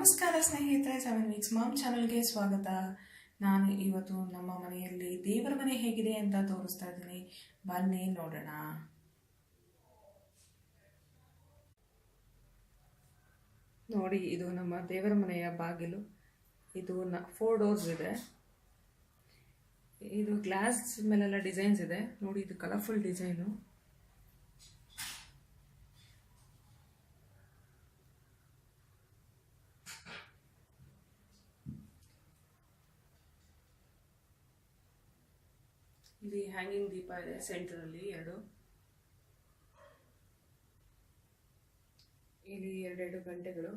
ನಮಸ್ಕಾರ ಸ್ನೇಹಿತರೆ, 7 weeks ma'am ಚಾನಲ್ಗೆ ಸ್ವಾಗತ. ನಾನು ಇವತ್ತು ನಮ್ಮ ಮನೆಯಲ್ಲಿ ದೇವರ ಮನೆ ಹೇಗಿದೆ ಅಂತ ತೋರಿಸ್ತಾ ಇದ್ದೀನಿ. ಬನ್ನಿ ನೋಡೋಣ. ನೋಡಿ, ಇದು ನಮ್ಮ ದೇವರ ಮನೆಯ ಬಾಗಿಲು. ಇದು 4 ಡೋರ್ಸ್ ಇದೆ. ಇದು ಗ್ಲಾಸ್ ಮೇಲೆಲ್ಲ ಡಿಸೈನ್ಸ್ ಇದೆ. ನೋಡಿ, ಇದು ಕಲರ್ಫುಲ್ ಡಿಸೈನು. ಇಲ್ಲಿ ಹ್ಯಾಂಗಿಂಗ್ ದೀಪ ಇದೆ ಸೆಂಟರಲ್ಲಿ 2. ಇಲ್ಲಿ 2 ಗಂಟೆಗಳು.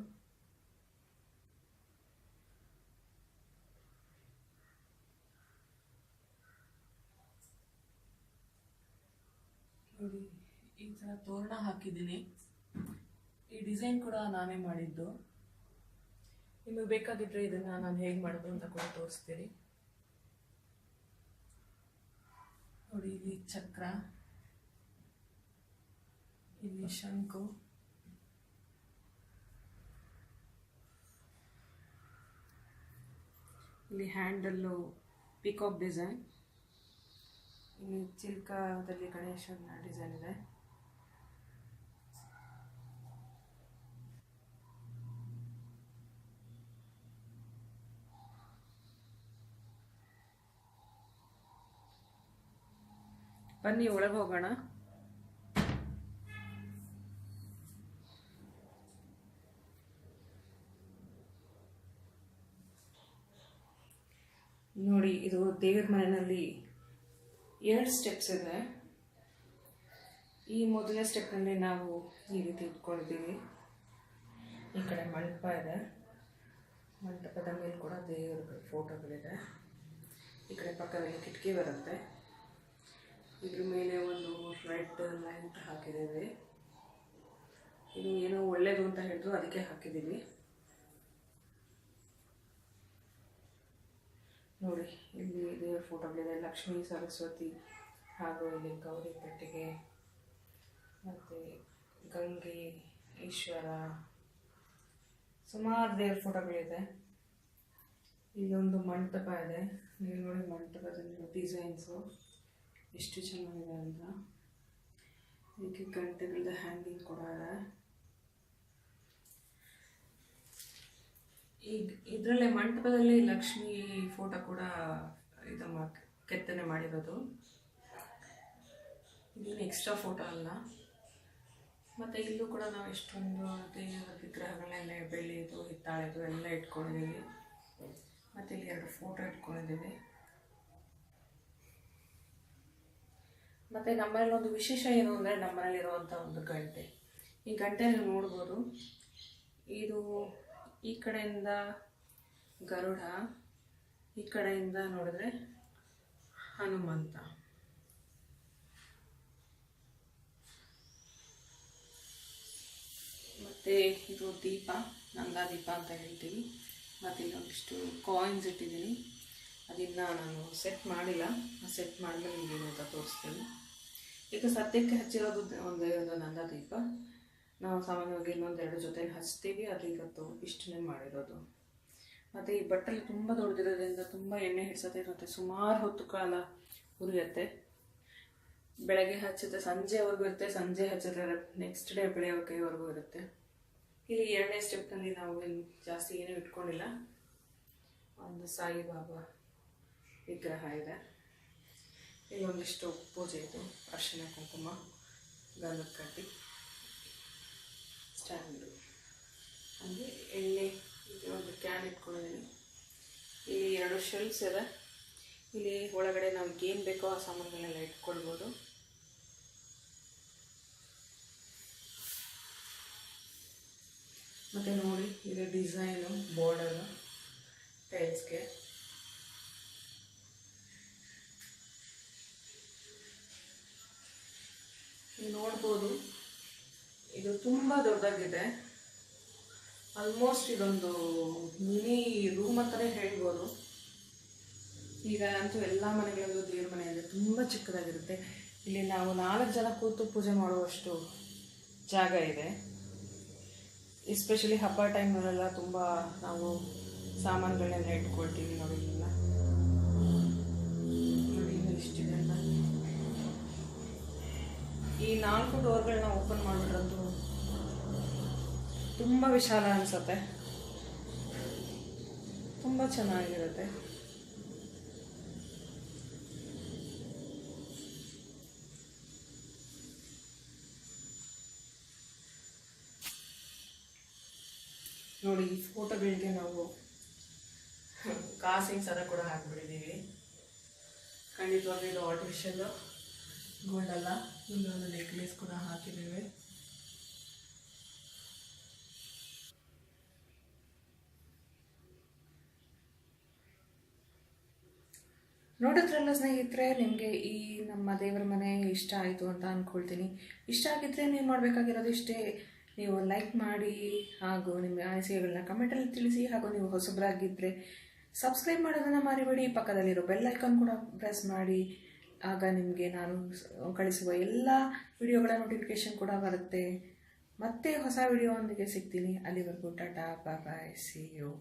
ನೋಡಿ, ಈ ಥರ ತೋರಣ ಹಾಕಿದ್ದೀನಿ. ಈ ಡಿಸೈನ್ ಕೂಡ ನಾನೇ ಮಾಡಿದ್ದು. ನಿಮಗೆ ಬೇಕಾಗಿದ್ರೆ ಇದನ್ನು ನಾನು ಹೇಗೆ ಮಾಡೋದು ಅಂತ ಕೂಡ ತೋರಿಸ್ತೀನಿ. ನೋಡಿ, ಇಲ್ಲಿ ಚಕ್ರ, ಇಲ್ಲಿ ಶಂಕು, ಇಲ್ಲಿ ಹ್ಯಾಂಡಲ್ಲು ಪಿಕಾಕ್ ಡಿಸೈನ್, ಇಲ್ಲಿ ಚಿಲ್ಕದಲ್ಲಿ ಗಣೇಶನ ಡಿಸೈನ್ ಇದೆ. ಬನ್ನಿ ಒಳಗೆ ಹೋಗೋಣ. ನೋಡಿ, ಇದು ದೇವರ ಮನೆಯಲ್ಲಿ 2 ಸ್ಟೆಪ್ಸ್ ಇದೆ. ಈ ಮೊದಲನೇ ಸ್ಟೆಪ್ನಲ್ಲಿ ನಾವು ಈ ರೀತಿ ಇಟ್ಕೊಂಡಿದ್ದೀವಿ. ಈ ಕಡೆ ಮಂಟಪ ಇದೆ. ಮಂಟಪದ ಮೇಲೆ ಕೂಡ ದೇವರ ಫೋಟೋಗಳಿದೆ. ಈ ಕಡೆ ಪಕ್ಕದಲ್ಲಿ ಕಿಟಕಿ ಬರುತ್ತೆ. ಇದ್ರ ಮೇಲೆ ಒಂದು ರೆಡ್ ಲೈಟ್ ಹಾಕಿದ್ದೀವಿ. ಇದು ಏನೋ ಒಳ್ಳೇದು ಅಂತ ಹೇಳಿದ್ರು, ಅದಕ್ಕೆ ಹಾಕಿದ್ದೀವಿ. ನೋಡಿ, ಇಲ್ಲಿ ದೇವರ ಫೋಟೋಗಳಿದೆ. ಲಕ್ಷ್ಮೀ, ಸರಸ್ವತಿ, ಹಾಗೂ ಇಲ್ಲಿ ಗೌರಿ ಪೆಟ್ಟಿಗೆ, ಮತ್ತು ಗಂಗೆ, ಈಶ್ವರ, ಸುಮಾರು ದೇವರ ಫೋಟೋಗಳಿದೆ. ಇಲ್ಲೊಂದು ಮಂಟಪ ಇದೆ. ನೀವು ನೋಡಿ, ಮಂಟಪದಲ್ಲಿ ಡಿಸೈನ್ಸು ಎಷ್ಟು ಚೆನ್ನಾಗಿದೆ ಅಂತ. ಇದಕ್ಕೆ ಗಂಟೆಗಳ ಹ್ಯಾಂಗಿಂಗ್ ಕೂಡ ಇದೆ. ಈಗ ಇದರಲ್ಲೇ ಮಂಟಪದಲ್ಲಿ ಲಕ್ಷ್ಮಿ ಫೋಟೋ ಕೂಡ ಇದು ಕೆತ್ತನೆ ಮಾಡಿರೋದು. ಇದೇನು ಎಕ್ಸ್ಟ್ರಾ ಫೋಟೋ ಅಲ್ಲ. ಮತ್ತು ಇಲ್ಲೂ ಕೂಡ ನಾವು ಎಷ್ಟೊಂದು ದೇವರ ವಿಗ್ರಹಗಳೆಲ್ಲ ಬೆಳ್ಳಿದು, ಹಿತ್ತಾಳೆದು ಎಲ್ಲ ಇಟ್ಕೊಂಡಿದ್ದೀವಿ. ಮತ್ತು ಇಲ್ಲಿ 2 ಫೋಟೋ ಇಟ್ಕೊಂಡಿದ್ದೀವಿ. ಮತ್ತು ನಮ್ಮಲ್ಲಿ ಒಂದು ವಿಶೇಷ ಏನು ಅಂದರೆ, ನಮ್ಮನೇಲಿರುವಂಥ ಒಂದು ಗಂಟೆ. ಈ ಗಂಟೆ ನೀವು ನೋಡ್ಬೋದು. ಇದು ಈ ಕಡೆಯಿಂದ ಗರುಡ, ಈ ಕಡೆಯಿಂದ ನೋಡಿದ್ರೆ ಹನುಮಂತ. ಮತ್ತು ಇದು ದೀಪ, ನಂದಾ ದೀಪ ಅಂತ ಹೇಳ್ತೀವಿ. ಮತ್ತು ಇಲ್ಲೊಂದಿಷ್ಟು ಕಾಯಿನ್ಸ್ ಇಟ್ಟಿದ್ದೀನಿ. ಅದನ್ನು ನಾನು ಸೆಟ್ ಮಾಡಿಲ್ಲ. ಸೆಟ್ ಮಾಡಿದ್ರೆ ನಿಮಗೇನು ಅಂತ ತೋರಿಸ್ತೀನಿ. ಈಗ ಸದ್ಯಕ್ಕೆ ಹಚ್ಚಿರೋದು ಒಂದು ನಂದಾ ದೀಪ. ನಾವು ಸಾಮಾನ್ಯವಾಗಿ ಇನ್ನೊಂದು 2 ಜೊತೆ ಹಚ್ತೀವಿ. ಅದು ಇವತ್ತು ಇಷ್ಟನ್ನೇ ಮಾಡಿರೋದು. ಮತ್ತು ಈ ಬಟ್ಟಲು ತುಂಬ ದೊಡ್ಡದಿರೋದ್ರಿಂದ ತುಂಬ ಎಣ್ಣೆ ಹಿಡಿಸತ್ತೆ. ಮತ್ತು ಸುಮಾರು ಹೊತ್ತು ಕಾಲ ಉರಿಯುತ್ತೆ. ಬೆಳಗ್ಗೆ ಹಚ್ಚುತ್ತೆ, ಸಂಜೆವರೆಗೂ ಇರುತ್ತೆ. ಸಂಜೆ ಹಚ್ಚಿದ್ರೆ ನೆಕ್ಸ್ಟ್ ಡೇ ಬೆಳೆಯೋಕೆವರೆಗೂ ಇರುತ್ತೆ. ಇಲ್ಲಿ 2ನೇ ಸ್ಟೆಪ್ನಲ್ಲಿ ನಾವು ಜಾಸ್ತಿ ಏನೂ ಇಟ್ಕೊಂಡಿಲ್ಲ. ಒಂದು ಸಾಯಿಬಾಬಾ ವಿಗ್ರಹ ಇದೆ. ಇಲ್ಲೊಂದಿಷ್ಟು ಪೂಜೆ ಇದು, ಅರಿಶಿನ ಕುಂಕುಮ, ಗಂಧದ ಕಡ್ಡಿ, ಸ್ಟ್ಯಾಂಡು, ಹಾಗೆ ಎಣ್ಣೆ, ಇಲ್ಲಿ ಒಂದು ಕ್ಯಾನ್ ಇಟ್ಕೊಂಡಿದ್ದೀನಿ. ಇಲ್ಲಿ 2 ಶೆಲ್ಫ್ಸ್ ಇದೆ. ಇಲ್ಲಿ ಒಳಗಡೆ ನಾವು ಏನು ಬೇಕೋ ಆ ಸಾಮಾನುಗಳನ್ನೆಲ್ಲ ಇಟ್ಕೊಳ್ಬೋದು. ಮತ್ತು ನೋಡಿ, ಇದು ಡಿಸೈನು, ಬಾರ್ಡರು, ಟೈಲ್ಸ್ಗೆ. ನೀವು ನೋಡ್ಬೋದು, ಇದು ತುಂಬ ದೊಡ್ಡದಾಗಿದೆ. ಆಲ್ಮೋಸ್ಟ್ ಇದೊಂದು ಮಿನಿ ರೂಮ್ ಅಂತಲೇ ಹೇಳ್ಬೋದು. ಈಗ ಅಂತೂ ಎಲ್ಲ ಮನೆಗಳಲ್ಲೂ ದೇವ್ರ ಮನೆ ಅಂದರೆ ತುಂಬ ಚಿಕ್ಕದಾಗಿರುತ್ತೆ. ಇಲ್ಲಿ ನಾವು 4 ಜನ ಕೂತು ಪೂಜೆ ಮಾಡುವಷ್ಟು ಜಾಗ ಇದೆ. ಎಸ್ಪೆಷಲಿ ಹಬ್ಬ ಟೈಮ್ನಲ್ಲೆಲ್ಲ ತುಂಬ ನಾವು ಸಾಮಾನುಗಳನ್ನೆಲ್ಲ ಇಟ್ಕೊಳ್ತೀವಿ ನೋಡಿ. ಇಲ್ಲೆಲ್ಲ ನೋಡಿ ಇಷ್ಟಿದೆ ಅಂತ. ಈ 4 ಡೋರ್ಗಳನ್ನ ಓಪನ್ ಮಾಡಿಬಿಟ್ರಂತೂ ತುಂಬ ವಿಶಾಲ ಅನಿಸುತ್ತೆ, ತುಂಬ ಚೆನ್ನಾಗಿರುತ್ತೆ. ನೋಡಿ ಈ ಫೋಟೋಗಳಿಗೆ ನಾವು ಕಾಸಿನ ಸರ ಕೂಡ ಹಾಕಿಬಿಟ್ಟಿದ್ದೀವಿ. ಖಂಡಿತವಾಗಿ ಇದು ಆರ್ಟಿಫಿಷಿಯಲ್ ಗೋಲ್ಡ್ ಅಲ್ಲ, ಇಲ್ಲೊಂದು ನೆಕ್ಲೆಸ್ ಕೂಡ ಹಾಕಿದ್ದೇವೆ. ನೋಡಿದ್ರಲ್ಲ ಸ್ನೇಹಿತರೆ, ನಿಮಗೆ ಈ ನಮ್ಮ ದೇವರ ಮನೆ ಇಷ್ಟ ಆಯಿತು ಅಂತ ಅಂದ್ಕೊಳ್ತೀನಿ. ಇಷ್ಟ ಆಗಿದ್ದರೆ ನೀವು ಮಾಡಬೇಕಾಗಿರೋದು ಇಷ್ಟೇ, ನೀವು ಲೈಕ್ ಮಾಡಿ ಹಾಗೂ ನಿಮ್ಮ ಅನಿಸಿಕೆಗಳನ್ನ ಕಮೆಂಟಲ್ಲಿ ತಿಳಿಸಿ. ಹಾಗೂ ನೀವು ಹೊಸಬರಾಗಿದ್ದರೆ ಸಬ್ಸ್ಕ್ರೈಬ್ ಮಾಡೋದನ್ನು ಮರಿಬೇಡಿ. ಪಕ್ಕದಲ್ಲಿರೋ ಬೆಲ್ ಐಕಾನ್ ಕೂಡ ಪ್ರೆಸ್ ಮಾಡಿ, ಆಗ ನಿಮಗೆ ನಾನು ಕಳಿಸುವ ಎಲ್ಲ ವಿಡಿಯೋಗಳ ನೋಟಿಫಿಕೇಷನ್ ಕೂಡ ಬರುತ್ತೆ. ಮತ್ತೆ ಹೊಸ ವಿಡಿಯೋ ಒಂದಿಗೆ ಸಿಗ್ತೀನಿ. ಅಲ್ಲಿವರೆಗೂ ಟಾಟಾ, ಬಾಯ್ ಬಾಯ್, ಸಿ ಯು.